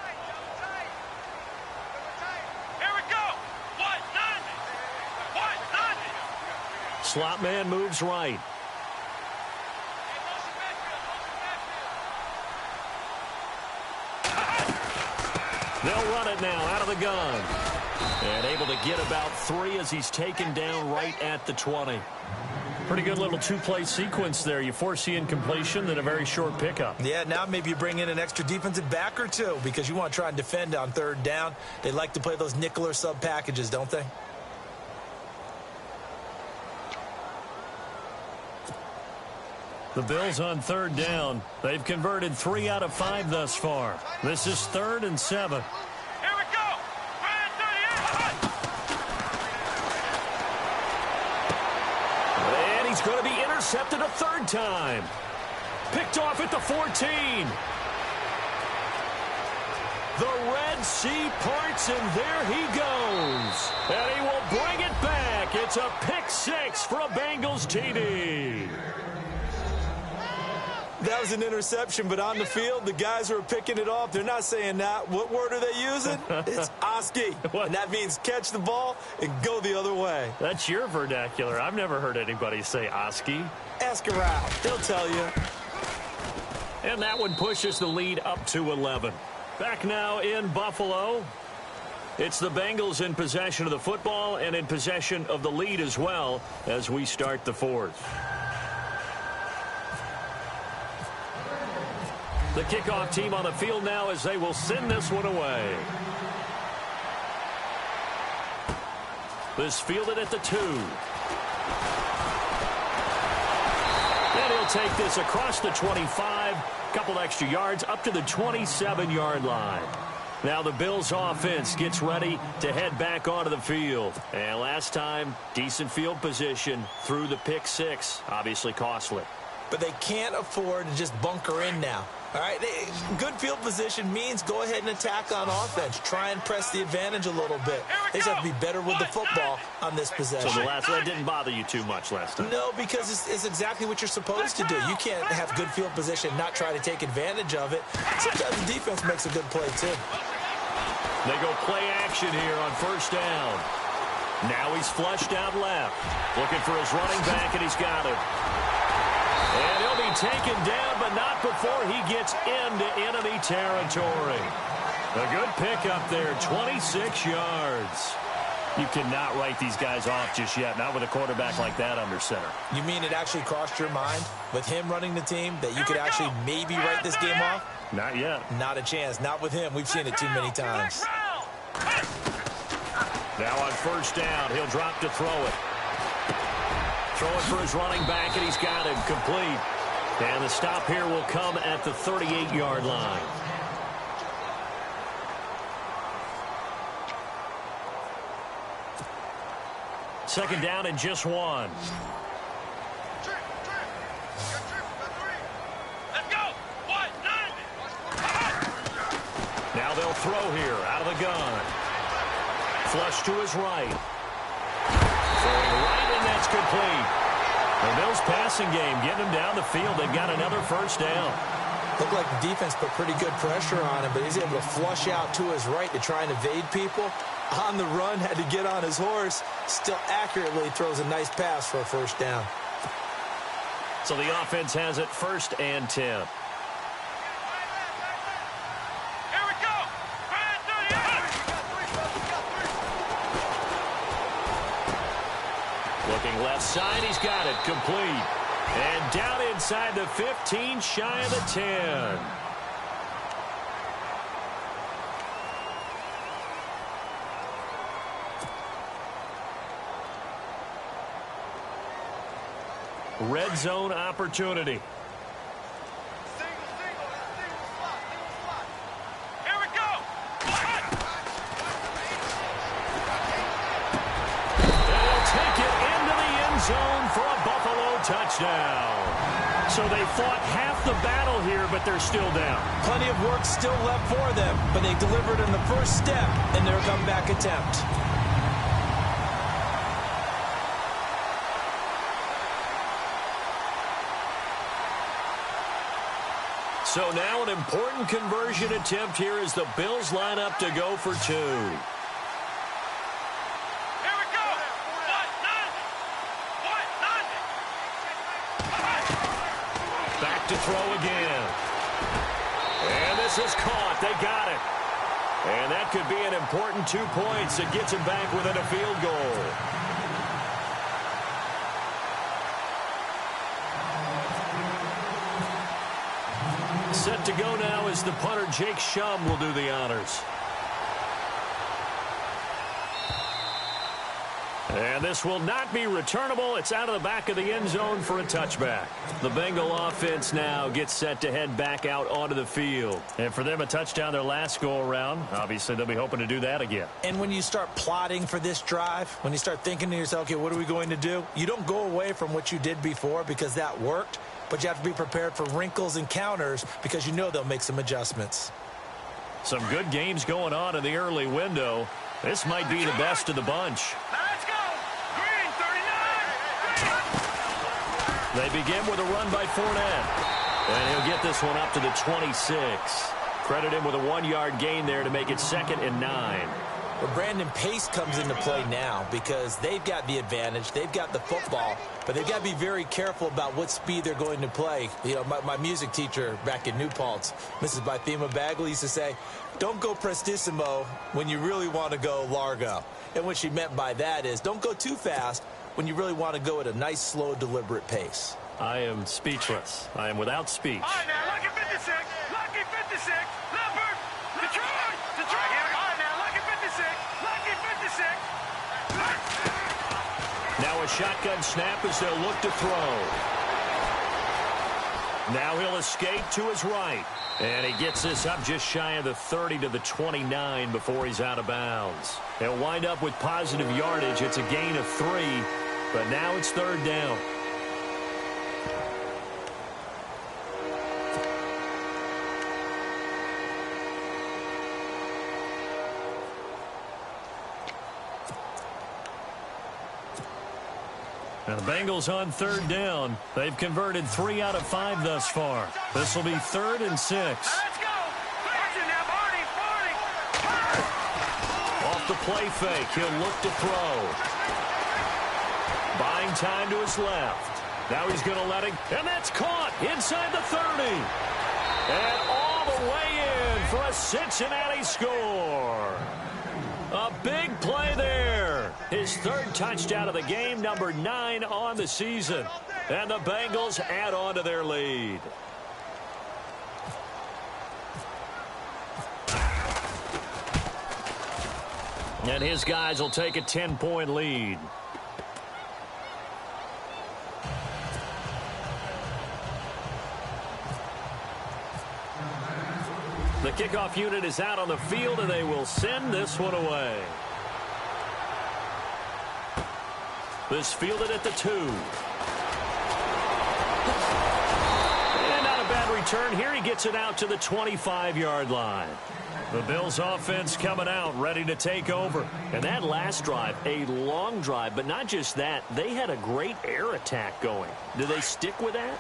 Speaker 6: Here we go. What? Nothing. What? Nothing.
Speaker 4: Slot man moves right. They'll run it now out of the gun. And able to get about 3 as he's taken down right at the 20. Pretty good little 2-play sequence there. You force the incompletion, then a very short pickup.
Speaker 5: Yeah, now maybe you bring in an extra defensive back or two because you want to try and defend on third down. They like to play those nickel or sub packages, don't they?
Speaker 4: The Bills on third down. They've converted 3 out of 5 thus far. This is 3rd and 7.
Speaker 6: Here we go. Ryan 38.
Speaker 4: And he's going to be intercepted a 3rd time. Picked off at the 14. The Red Sea parts, and there he goes. And he will bring it back. It's a pick 6 for a Bengals TD.
Speaker 5: That was an interception, but on the field, the guys who are picking it off, they're not saying that. What word are they using? It's Oski. And that means catch the ball and go the other way.
Speaker 4: That's your vernacular. I've never heard anybody say Oski.
Speaker 5: Ask around. They'll tell you.
Speaker 4: And that one pushes the lead up to 11. Back now in Buffalo. It's the Bengals in possession of the football and in possession of the lead as well as we start the 4th. The kickoff team on the field now as they will send this one away. This fielded at the 2. And he'll take this across the 25. Couple extra yards up to the 27-yard line. Now the Bills offense gets ready to head back onto the field. And last time, decent field position through the pick 6. Obviously costly.
Speaker 5: But they can't afford to just bunker in now. All right, good field position means go ahead and attack on offense. Try and press the advantage a little bit. They just have to be better with the football on this possession.
Speaker 4: So that didn't bother you too much last time?
Speaker 5: No, because it's exactly what you're supposed to do. You can't have good field position and not try to take advantage of it. Sometimes the defense makes a good play, too.
Speaker 4: They go play action here on first down. Now he's flushed out left. Looking for his running back, and he's got it. And he'll be taken down, but not before he gets into enemy territory. A good pickup there, 26 yards. You cannot write these guys off just yet, not with a quarterback like that under center.
Speaker 5: You mean it actually crossed your mind with him running the team that you could actually maybe write this game off?
Speaker 4: Not yet.
Speaker 5: Not a chance. Not with him. We've seen it too many times.
Speaker 4: Now on first down, he'll drop to throw it. Throwing for his running back, and he's got him complete. And the stop here will come at the 38-yard line. Second down and just 1.
Speaker 6: Let's go. What? Nothing.
Speaker 4: Now they'll throw here out of the gun. Flush to his right. Throwing right, and that's complete. The Bills passing game getting him down the field. They've got another first down.
Speaker 5: Looked like the defense put pretty good pressure on him, but he's able to flush out to his right to try and evade people. On the run, had to get on his horse. Still accurately throws a nice pass for a first down.
Speaker 4: So the offense has it 1st and 10.
Speaker 6: Here we go. Ryan 38.
Speaker 4: Looking left side, he's got it, complete. And down inside the 15, shy of the 10. Red zone opportunity.
Speaker 6: Single slot. Here we go.
Speaker 4: They'll take it into the end zone for a Buffalo touchdown. So they fought half the battle here, but they're still down.
Speaker 5: Plenty of work still left for them, but they delivered in the first step in their comeback attempt.
Speaker 4: So now an important conversion attempt here as the Bills line up to go for 2.
Speaker 6: Here we go.
Speaker 4: Back to throw again. And this is caught. They got it. And that could be an important 2 points. It gets them back within a field goal. Set to go now as the punter Jake Shum will do the honors. And this will not be returnable. It's out of the back of the end zone for a touchback. The Bengal offense now gets set to head back out onto the field. And for them, a touchdown their last go-around. Obviously, they'll be hoping to do that again.
Speaker 5: And when you start plotting for this drive, when you start thinking to yourself, okay, what are we going to do? You don't go away from what you did before because that worked. But you have to be prepared for wrinkles and counters because you know they'll make some adjustments.
Speaker 4: Some good games going on in the early window. This might be the best of the bunch.
Speaker 6: Let's go. Green 39.
Speaker 4: They begin with a run by Fournette. And he'll get this one up to the 26. Credit him with a 1-yard gain there to make it 2nd and 9.
Speaker 5: But Brandon, pace comes into play now because they've got the advantage. They've got the football, but they've got to be very careful about what speed they're going to play. You know, my music teacher back in New Paltz, Mrs. Bythema Bagley, used to say, don't go prestissimo when you really want to go largo. And what she meant by that is don't go too fast when you really want to go at a nice, slow, deliberate pace.
Speaker 4: I am speechless. I am without speech.
Speaker 6: All right, now, lucky 56. Lucky 56. Leopard. Detroit. All right, now, lucky 56. Lucky 56.
Speaker 4: Now a shotgun snap as they'll look to throw. Now he'll escape to his right. And he gets this up just shy of the 30 to the 29 before he's out of bounds. He'll wind up with positive yardage. It's a gain of 3, but now it's 3rd down. And the Bengals on 3rd down. They've converted 3 out of 5 thus far. This will be 3rd and 6.
Speaker 6: Let's go. Now, Barney.
Speaker 4: Off the play fake, he'll look to throw. Buying time to his left. Now he's going to let it, and that's caught inside the 30. And all the way in for a Cincinnati score. A big play there. His 3rd touchdown of the game, number 9 on the season. And the Bengals add on to their lead. And his guys will take a 10-point lead. The kickoff unit is out on the field, and they will send this one away. This fielded at the 2. And not a bad return here. He gets it out to the 25-yard line. The Bills offense coming out, ready to take over. And that last drive, a long drive, but not just that. They had a great air attack going. Do they stick with that?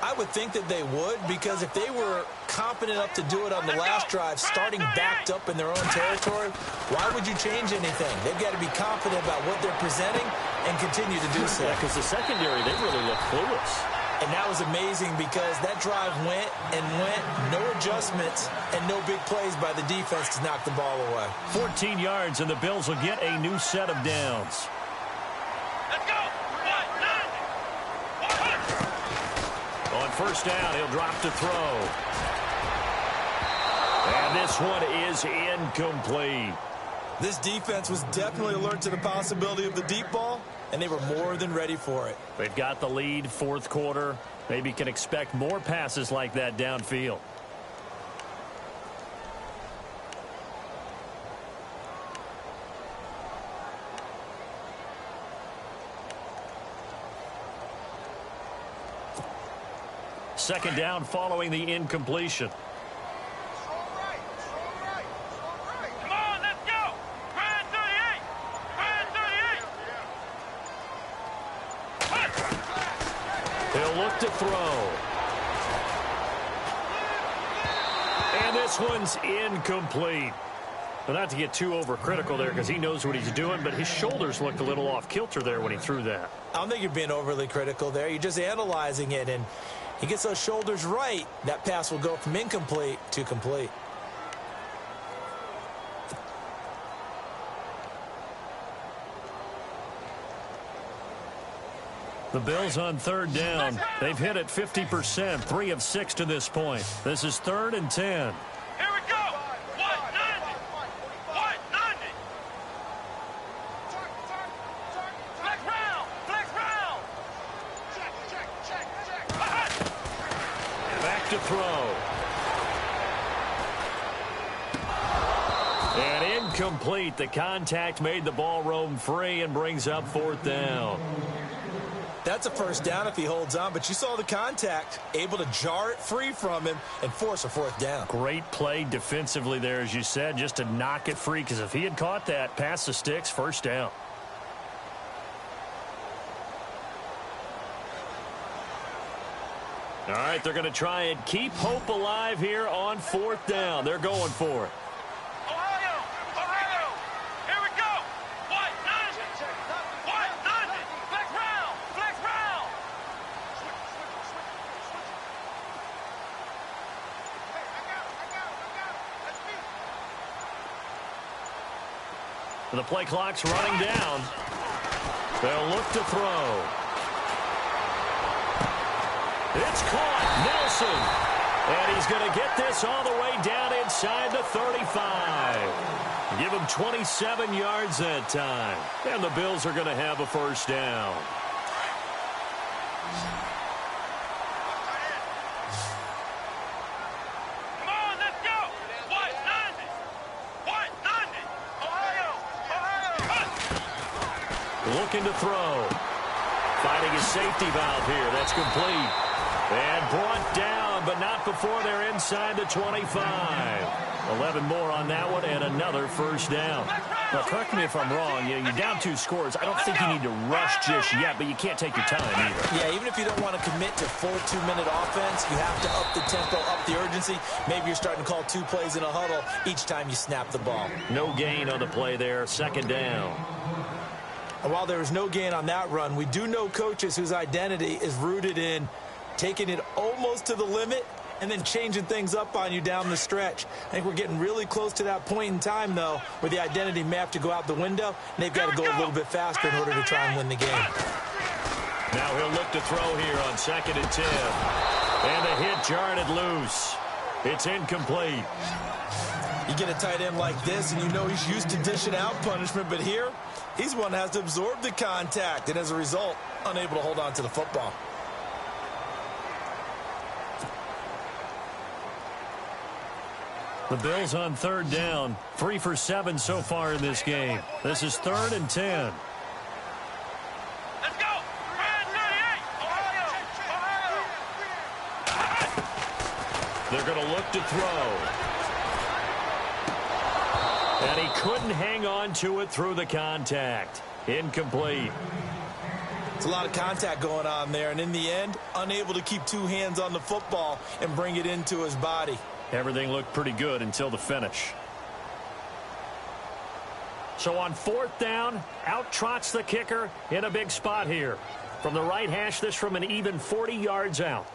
Speaker 5: I would think that they would, because if they were confident enough to do it on the last drive, starting backed up in their own territory, why would you change anything? They've got to be confident about what they're presenting and continue to do so.
Speaker 4: Yeah, because the secondary, they really look clueless.
Speaker 5: And that was amazing because that drive went and went, no adjustments, and no big plays by the defense to knock the ball away.
Speaker 4: 14 yards, and the Bills will get a new set of downs.
Speaker 6: Let's go.
Speaker 4: first down. He'll drop to throw. And this one is incomplete.
Speaker 5: This defense was definitely alert to the possibility of the deep ball, and they were more than ready for it.
Speaker 4: They've got the lead, fourth quarter. Maybe can expect more passes like that downfield. Second down following the incompletion.
Speaker 6: Come on, let's go. Ryan 38. Ryan 38.
Speaker 4: He'll look to throw. And this one's incomplete. But not to get too overcritical there because he knows what he's doing, but his shoulders looked a little off kilter there when he threw that.
Speaker 5: I don't think you're being overly critical there. You're just analyzing it, and he gets those shoulders right. That pass will go from incomplete to complete.
Speaker 4: The Bills on third down. They've hit it 50%, 3 of 6 to this point. This is 3rd and 10.
Speaker 6: Here we go. 190. 190. Flex round. Flex round. Check.
Speaker 4: Back to throw. And incomplete. The contact made the ball roam free and brings up 4th down.
Speaker 5: That's a first down if he holds on, but you saw the contact, able to jar it free from him and force a 4th down.
Speaker 4: Great play defensively there, as you said, just to knock it free, because if he had caught that, past the sticks, first down. All right, they're going to try and keep hope alive here on 4th down. They're going for it.
Speaker 6: Ohio. Here we go. 190. 190. Flex round. Flex round.
Speaker 4: The play clock's running down. They'll look to throw. It's caught. Nelson. And he's going to get this all the way down inside the 35. Give him 27 yards that time. And the Bills are going to have a first down.
Speaker 6: Come on, let's go. 190. 190. Ohio.
Speaker 4: Looking to throw. Finding his safety valve here. That's complete. And brought down, but not before they're inside the 25. 11 more on that one, and another first down. Now, correct me if I'm wrong. You're down 2 scores. I don't think you need to rush just yet, but you can't take your time either.
Speaker 5: Yeah, even if you don't want to commit to full 2-minute offense, you have to up the tempo, up the urgency. Maybe you're starting to call 2 plays in a huddle each time you snap the ball.
Speaker 4: No gain on the play there. Second down.
Speaker 5: And while there was no gain on that run, we do know coaches whose identity is rooted in taking it almost to the limit and then changing things up on you down the stretch. I think we're getting really close to that point in time, though, where the identity may have to go out the window, and they've got to go a little bit faster in order to try and win the game.
Speaker 4: Now he'll look to throw here on 2nd and 10. And the hit jarred it loose. It's incomplete.
Speaker 5: You get a tight end like this, and you know he's used to dishing out punishment, but here, he's one that has to absorb the contact, and as a result, unable to hold on to the football.
Speaker 4: The Bills on third down. 3 for 7 so far in this game. This is 3rd and 10.
Speaker 6: Let's go. Ryan 38. Ohio.
Speaker 4: They're going to look to throw. And he couldn't hang on to it through the contact. Incomplete.
Speaker 5: It's a lot of contact going on there, and in the end, unable to keep 2 hands on the football and bring it into his body.
Speaker 4: Everything looked pretty good until the finish. So on 4th down, out trots the kicker in a big spot here. From the right hash, this from an even 40 yards out.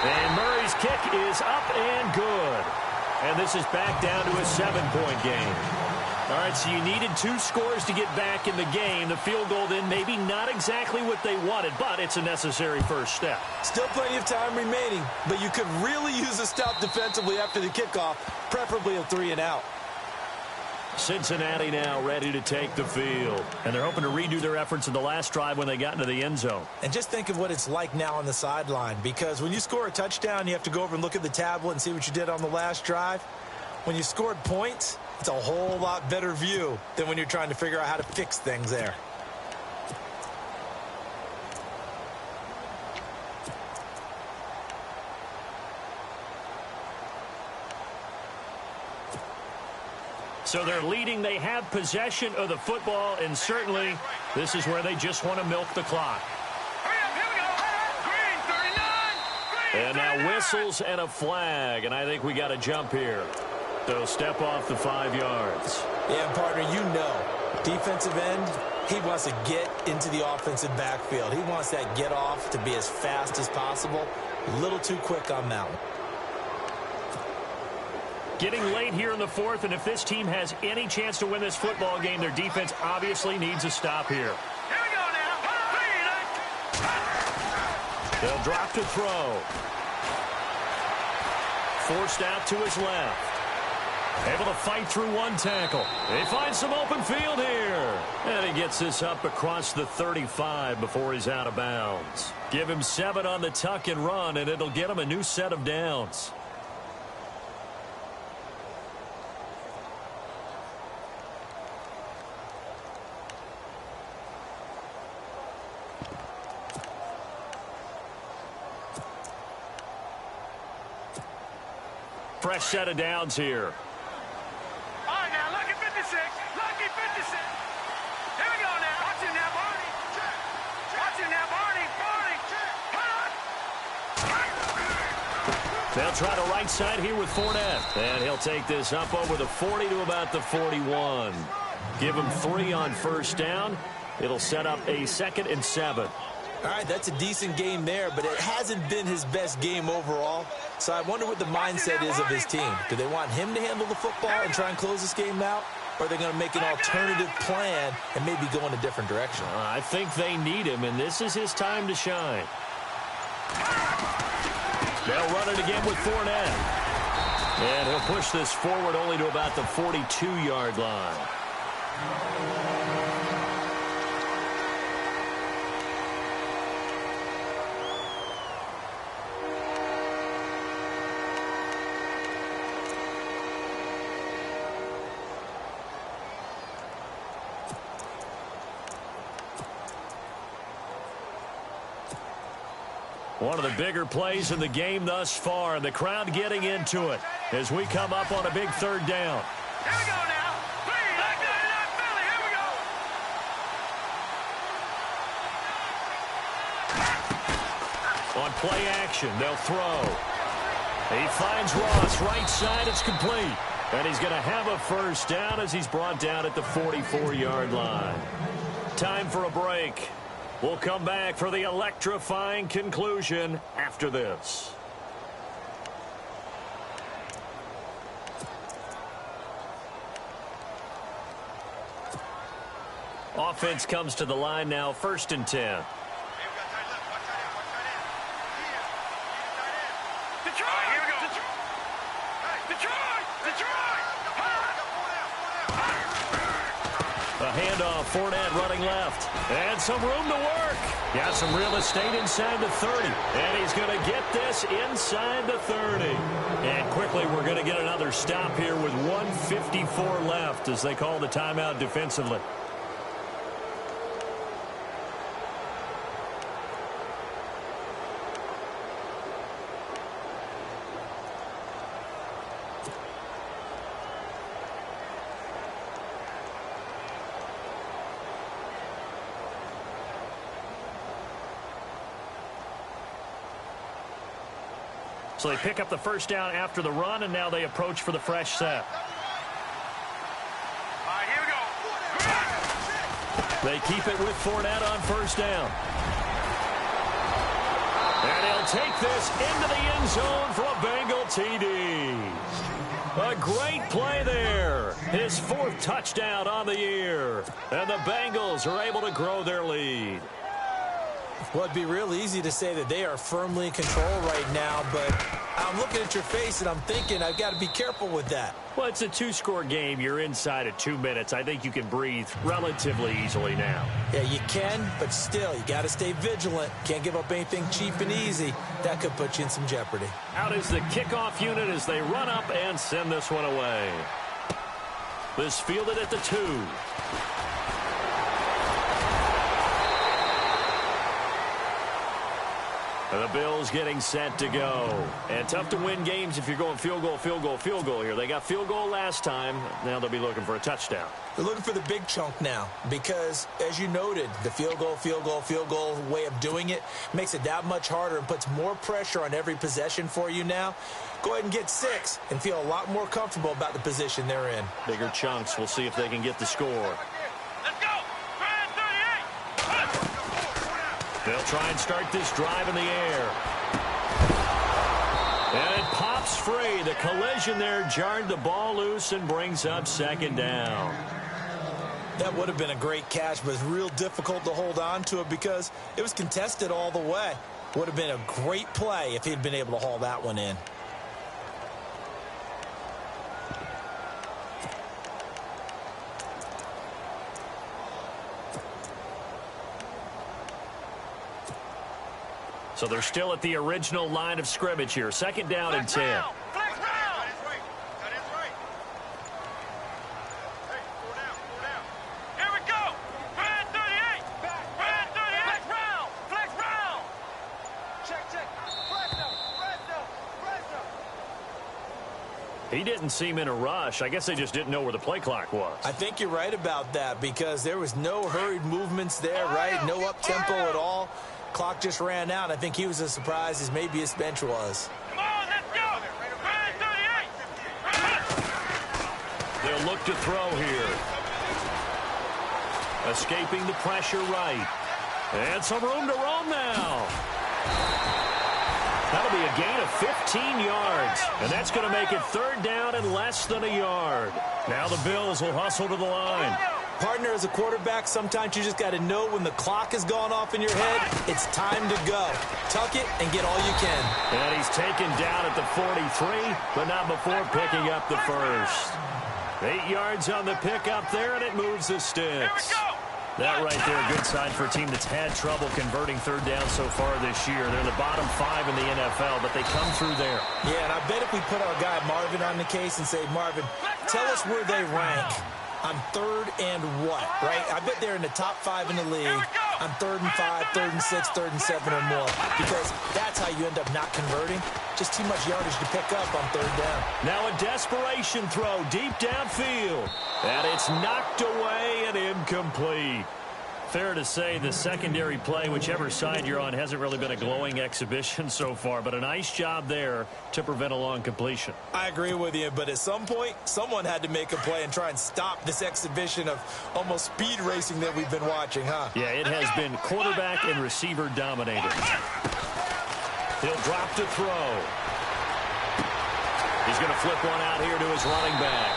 Speaker 4: And Murray's kick is up and good. And this is back down to a 7-point game. All right, so you needed 2 scores to get back in the game. The field goal then maybe not exactly what they wanted, but it's a necessary first step.
Speaker 5: Still plenty of time remaining, but you could really use a stop defensively after the kickoff, preferably a 3-and-out.
Speaker 4: Cincinnati now ready to take the field. And they're hoping to redo their efforts in the last drive when they got into the end zone.
Speaker 5: And just think of what it's like now on the sideline, because when you score a touchdown, you have to go over and look at the tablet and see what you did on the last drive. When you scored points, it's a whole lot better view than when you're trying to figure out how to fix things there.
Speaker 4: So they're leading. They have possession of the football, and certainly this is where they just want to milk the clock. And now whistles and a flag, and I think we got to jump here. So step off the 5 yards.
Speaker 5: Yeah, partner, you know, defensive end, he wants to get into the offensive backfield. He wants that get off to be as fast as possible. A little too quick on that one.
Speaker 4: Getting late here in the 4th, and if this team has any chance to win this football game, their defense obviously needs a stop here.
Speaker 6: Here we go now.
Speaker 4: They'll drop to throw. Forced out to his left. Able to fight through 1 tackle. They find some open field here. And he gets this up across the 35 before he's out of bounds. Give him 7 on the tuck and run, and it'll get him a new set of downs. Fresh set of downs here.
Speaker 6: All right, now, lucky 56. Lucky 56. Here we go now. Watch him now, Barney. Watch him now, Barney. Barney.
Speaker 4: They'll try the right side here with Fournette. And he'll take this up over the 40 to about the 41. Give him 3 on first down. It'll set up a 2nd and 7.
Speaker 5: All right, that's a decent game there, but it hasn't been his best game overall. So I wonder what the mindset is of his team. Do they want him to handle the football and try and close this game out? Or are they going to make an alternative plan and maybe go in a different direction?
Speaker 4: I think they need him, and this is his time to shine. They'll run it again with Fournette. And he'll push this forward only to about the 42-yard line. One of the bigger plays in the game thus far, and the crowd getting into it as we come up on a big 3rd down.
Speaker 6: Here we go now. Like that, Philly. Here we go.
Speaker 4: On play action, they'll throw. He finds Ross, right side, it's complete. And he's going to have a first down as he's brought down at the 44-yard line. Time for a break. We'll come back for the electrifying conclusion after this. Offense comes to the line now, 1st and 10. A handoff, Fournette running left. And some room to work. Got some real estate inside the 30. And he's going to get this inside the 30. And quickly we're going to get another stop here with 1:54 left as they call the timeout defensively. So they pick up the first down after the run, and now they approach for the fresh set.
Speaker 6: All right, here we go.
Speaker 4: They keep it with Fournette on first down. And he'll take this into the end zone for a Bengal TD. A great play there. His 4th touchdown on the year. And the Bengals are able to grow their lead.
Speaker 5: Well, it'd be real easy to say that they are firmly in control right now, but I'm looking at your face and I'm thinking I've got to be careful with that.
Speaker 4: Well, it's a 2-score game. You're inside of 2 minutes. I think you can breathe relatively easily now.
Speaker 5: Yeah, you can, but still, you got to stay vigilant. Can't give up anything cheap and easy. That could put you in some jeopardy.
Speaker 4: Out is the kickoff unit as they run up and send this one away. This fielded at the 2. The Bills getting set to go. And tough to win games if you're going field goal, field goal, field goal here. They got field goal last time. Now they'll be looking for a touchdown.
Speaker 5: They're looking for the big chunk now because, as you noted, the field goal way of doing it makes it that much harder and puts more pressure on every possession for you now. Go ahead and get 6 and feel a lot more comfortable about the position they're in.
Speaker 4: Bigger chunks. We'll see if they can get the score.
Speaker 6: Let's go. 38.
Speaker 4: They'll try and start this drive in the air. And it pops free. The collision there jarred the ball loose and brings up 2nd down.
Speaker 5: That would have been a great catch, but it's real difficult to hold on to it because it was contested all the way. Would have been a great play if he'd been able to haul that one in.
Speaker 4: So they're still at the original line of scrimmage here. 2nd down and 10.
Speaker 6: Flex round. That is right. That is right. Hey, 4 down, 4 down. Here we go. Brand 38. Brand 38. Flex round. Flex round. Check. Flex.
Speaker 4: He didn't seem in a rush. I guess they just didn't know where the play clock was.
Speaker 5: I think you're right about that because there was no hurried movements there, right? No up-tempo at all. Clock just ran out. I think he was as surprised as maybe his bench was.
Speaker 6: Come on, let's go. Brand 38.
Speaker 4: They'll look to throw here. Escaping the pressure right. And some room to roam now. That'll be a gain of 15 yards. And that's going to make it 3rd down and less than a yard. Now the Bills will hustle to the line.
Speaker 5: Partner, as a quarterback, sometimes you just got to know when the clock has gone off in your head, it's time to go. Tuck it and get all you can.
Speaker 4: And he's taken down at the 43, but not before picking up the first. 8 yards on the pickup there, and it moves the sticks. That right there, a good sign for a team that's had trouble converting 3rd down so far this year. They're in the bottom 5 in the NFL, but they come through there.
Speaker 5: Yeah, and I bet if we put our guy Marvin on the case and say, Marvin, tell us where they rank on 3rd and what, right? I bet they're in the top 5 in the league on 3rd and 5, 3rd and 6, 3rd and 7 or more, because that's how you end up not converting. Just too much yardage to pick up on 3rd down.
Speaker 4: Now a desperation throw deep downfield, and it's knocked away and incomplete. Fair to say the secondary play, whichever side you're on, hasn't really been a glowing exhibition so far, but a nice job there to prevent a long completion.
Speaker 5: I agree with you, but at some point, someone had to make a play and try and stop this exhibition of almost speed racing that we've been watching, huh?
Speaker 4: Yeah, it has been quarterback and receiver dominated. He'll drop to throw. He's going to flip one out here to his running back.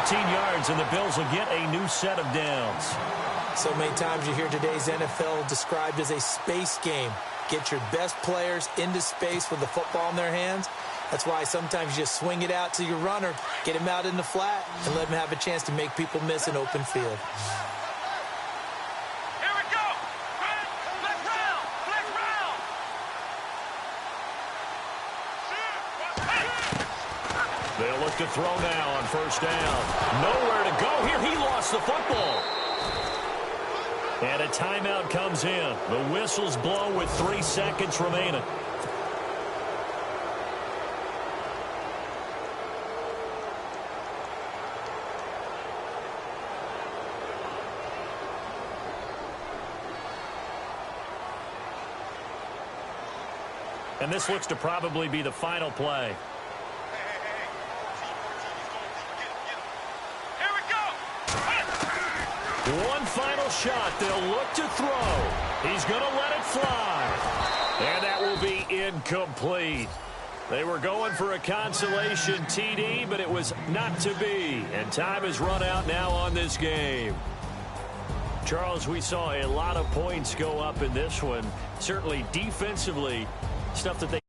Speaker 4: 14 yards, and the Bills will get a new set of downs.
Speaker 5: So many times you hear today's NFL described as a space game. Get your best players into space with the football in their hands. That's why sometimes you just swing it out to your runner, get him out in the flat, and let him have a chance to make people miss an open field.
Speaker 6: Here we go. Flex round. Flex round.
Speaker 4: They'll look to throw now on 1st down. Nowhere to go here. He lost the football. And a timeout comes in. The whistle's blown with 3 seconds remaining. And this looks to probably be the final play. One final shot. They'll look to throw. He's going to let it fly. And that will be incomplete. They were going for a consolation TD, but it was not to be. And time has run out now on this game. Charles, we saw a lot of points go up in this one. Certainly defensively, stuff that they